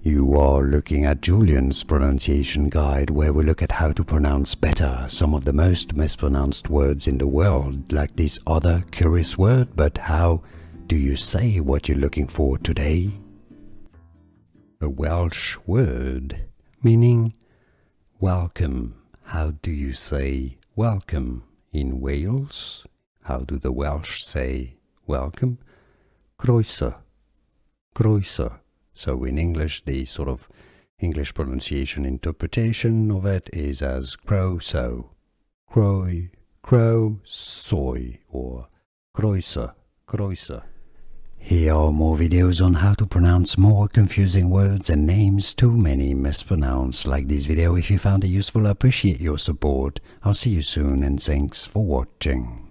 You are looking at Julian's pronunciation guide, where we look at how to pronounce better some of the most mispronounced words in the world, like this other curious word. But how do you say what you're looking for today? A Welsh word meaning welcome. How do you say welcome in Wales? How do the Welsh say welcome? Croeso, croeso. So in English, the sort of English pronunciation interpretation of it is as croeso, croesoi, or croeso, croeso. Here are more videos on how to pronounce more confusing words and names too many mispronounced. Like this video if you found it useful. I appreciate your support. I'll see you soon and thanks for watching.